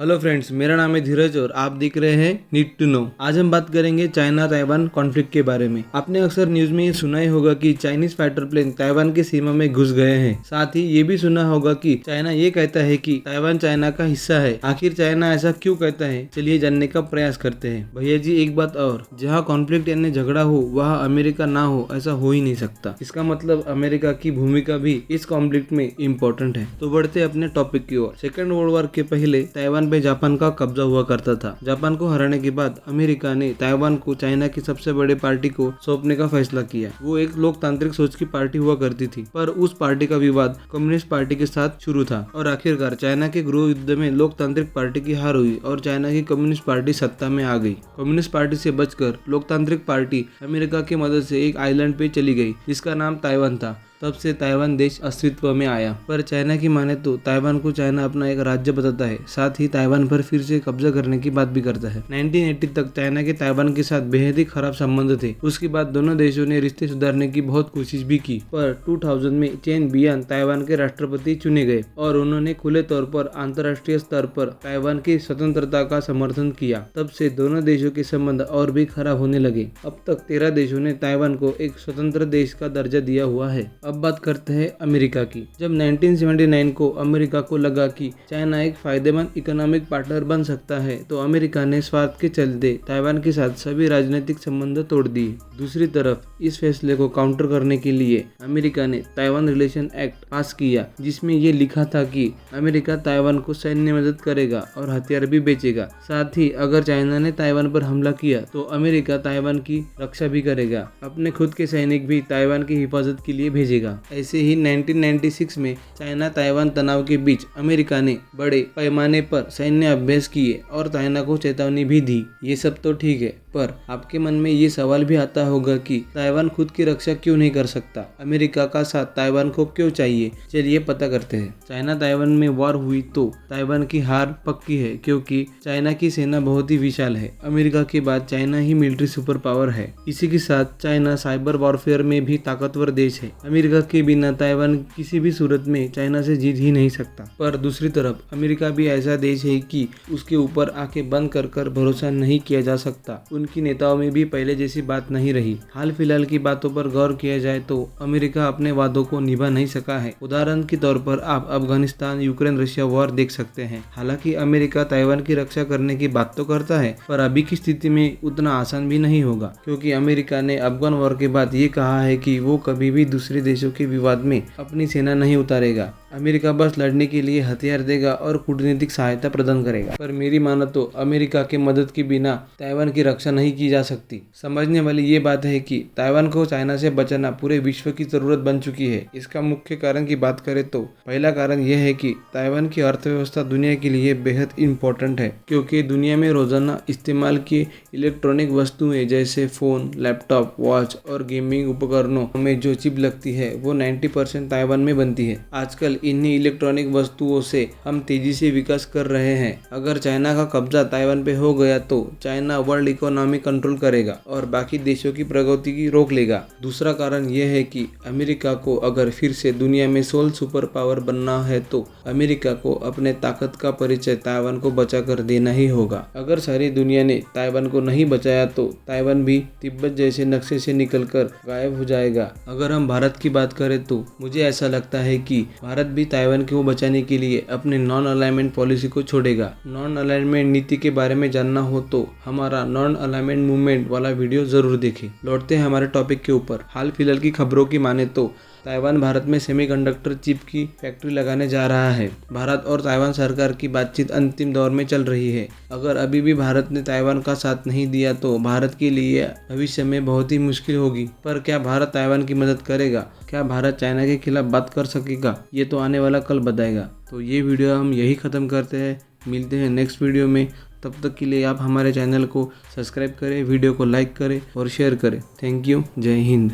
Hello friends, मेरा नाम है धीरज और आप देख रहे हैं नीड टू नो। आज हम बात करेंगे चाइना ताइवान कॉन्फ्लिक्ट के बारे में। आपने अक्सर न्यूज में ये सुना ही होगा कि चाइनीज फाइटर प्लेन ताइवान की सीमा में घुस गए हैं। साथ ही ये भी सुना होगा कि चाइना ये कहता है कि ताइवान चाइना का हिस्सा है। आखिर चाइना ऐसा क्यों कहता है, चलिए जानने का प्रयास करते हैं। भैया जी, एक बात और, जहाँ कॉन्फ्लिक्ट यानी झगड़ा हो वहाँ अमेरिका ना हो, ऐसा हो ही नहीं सकता। इसका मतलब अमेरिका की भूमिका भी इस कॉन्फ्लिक्ट में इम्पोर्टेंट है। तो बढ़ते अपने टॉपिक की ओर। सेकेंड वर्ल्ड वॉर के पहले ताइवान पे जापान का कब्जा हुआ करता था। जापान को हराने के बाद अमेरिका ने ताइवान को चाइना की सबसे बड़े पार्टी को सौंपने का फैसला किया। वो एक लोकतांत्रिक सोच की पार्टी हुआ करती थी, पर उस पार्टी का विवाद कम्युनिस्ट पार्टी के साथ शुरू था और आखिरकार चाइना के गृह युद्ध में लोकतांत्रिक पार्टी की हार हुई और चाइना की कम्युनिस्ट पार्टी सत्ता में आ गई। कम्युनिस्ट पार्टी से बचकर लोकतांत्रिक पार्टी अमेरिका की मदद से एक आइलैंड पे चली गई जिसका नाम ताइवान था। तब से ताइवान देश अस्तित्व में आया। पर चाइना की माने तो ताइवान को चाइना अपना एक राज्य बताता है, साथ ही ताइवान पर फिर से कब्जा करने की बात भी करता है। 1980 तक चाइना के ताइवान के साथ बेहद ही खराब संबंध थे। उसके बाद दोनों देशों ने रिश्ते सुधारने की बहुत कोशिश भी की, पर 2000 में चेन बियान ताइवान के राष्ट्रपति चुने गए और उन्होंने खुले तौर पर अंतर्राष्ट्रीय स्तर पर ताइवान की स्वतंत्रता का समर्थन किया। तब से दोनों देशों के संबंध और भी खराब होने लगे। अब तक 13 देशों ने ताइवान को एक स्वतंत्र देश का दर्जा दिया हुआ है। अब बात करते हैं अमेरिका की। जब 1979 को अमेरिका को लगा कि चाइना एक फायदेमंद इकोनॉमिक पार्टनर बन सकता है, तो अमेरिका ने स्वार्थ के चलते ताइवान के साथ सभी राजनीतिक संबंध तोड़ दिए। दूसरी तरफ इस फैसले को काउंटर करने के लिए अमेरिका ने ताइवान रिलेशन एक्ट पास किया, जिसमें ये लिखा था कि अमेरिका ताइवान को सैन्य मदद करेगा और हथियार भी बेचेगा। साथ ही अगर चाइना ने ताइवान पर हमला किया तो अमेरिका ताइवान की रक्षा भी करेगा, अपने खुद के सैनिक भी ताइवान की हिफाजत के लिए भेजेगा। ऐसे ही 1996 में चाइना ताइवान तनाव के बीच अमेरिका ने बड़े पैमाने पर सैन्य अभ्यास किए और चाइना को चेतावनी भी दी। ये सब तो ठीक है, पर आपके मन में ये सवाल भी आता होगा कि ताइवान खुद की रक्षा क्यों नहीं कर सकता, अमेरिका का साथ ताइवान को क्यों चाहिए। चलिए पता करते हैं। चाइना ताइवान में वॉर हुई तो ताइवान की हार पक्की है, क्योंकि चाइना की सेना बहुत ही विशाल है। अमेरिका के बाद चाइना ही मिलिट्री सुपर पावर है। इसी के साथ चाइना साइबर वॉरफेयर में भी ताकतवर देश है। अमेरिका के बिना ताइवान किसी भी सूरत में चाइना से जीत ही नहीं सकता। पर दूसरी तरफ अमेरिका भी ऐसा देश है कि उसके ऊपर आंखें बंद कर भरोसा नहीं किया जा सकता। उनकी नेताओं में भी पहले जैसी बात नहीं रही। हाल फिलहाल की बातों पर गौर किया जाए तो अमेरिका अपने वादों को निभा नहीं सका है। उदाहरण के तौर पर आप अफगानिस्तान यूक्रेन रशिया वॉर देख सकते हैं। हालांकि अमेरिका ताइवान की रक्षा करने की बात तो करता है, पर अभी की स्थिति में उतना आसान भी नहीं होगा, क्योंकि अमेरिका ने अफगान वॉर के बाद ये कहा है कि वो कभी भी दूसरे देशों के विवाद में अपनी सेना नहीं उतारेगा। अमेरिका बस लड़ने के लिए हथियार देगा और कूटनीतिक सहायता प्रदान करेगा। पर मेरी मानो तो अमेरिका के मदद के बिना ताइवान की रक्षा नहीं की जा सकती। समझने वाली ये बात है कि ताइवान को चाइना से बचाना पूरे विश्व की जरूरत बन चुकी है। इसका मुख्य कारण की बात करें तो पहला कारण यह है कि ताइवान की अर्थव्यवस्था दुनिया के लिए बेहद इम्पोर्टेंट है, क्योंकि दुनिया में रोजाना इस्तेमाल की इलेक्ट्रॉनिक वस्तुएं जैसे फोन, लैपटॉप, वॉच और गेमिंग उपकरणों में जो चिप लगती है वो 90% ताइवान में बनती है। आजकल इन्हीं इलेक्ट्रॉनिक वस्तुओं से हम तेजी से विकास कर रहे हैं। अगर चाइना का कब्जा ताइवान पे हो गया तो चाइना वर्ल्ड इकोनॉमी कंट्रोल करेगा और बाकी देशों की प्रगति की रोक लेगा। दूसरा कारण यह है कि अमेरिका को अगर फिर से दुनिया में सोल सुपर पावर बनना है तो अमेरिका को अपने ताकत का परिचय ताइवान को बचा कर देना ही होगा। अगर सारी दुनिया ने ताइवान को नहीं बचाया तो ताइवान भी तिब्बत जैसे नक्शे से निकलकर गायब हो जाएगा। अगर हम भारत की बात करें तो मुझे ऐसा लगता है कि भारत भी ताइवान को बचाने के लिए अपने नॉन अलाइनमेंट पॉलिसी को छोड़ेगा। नॉन अलाइनमेंट नीति के बारे में जानना हो तो हमारा नॉन अलाइनमेंट मूवमेंट वाला वीडियो जरूर देखें। लौटते हैं हमारे टॉपिक के ऊपर। हाल फिलहाल की खबरों की माने तो ताइवान भारत में सेमीकंडक्टर चिप की फैक्ट्री लगाने जा रहा है। भारत और ताइवान सरकार की बातचीत अंतिम दौर में चल रही है। अगर अभी भी भारत ने ताइवान का साथ नहीं दिया तो भारत के लिए भविष्य में बहुत ही मुश्किल होगी। पर क्या भारत ताइवान की मदद करेगा? क्या भारत चाइना के खिलाफ बात कर सकेगा? ये तो आने वाला कल बताएगा। तो ये वीडियो हम यही ख़त्म करते हैं। मिलते हैं नेक्स्ट वीडियो में। तब तक के लिए आप हमारे चैनल को सब्सक्राइब करें, वीडियो को लाइक करें और शेयर करें। Thank you. जय हिंद।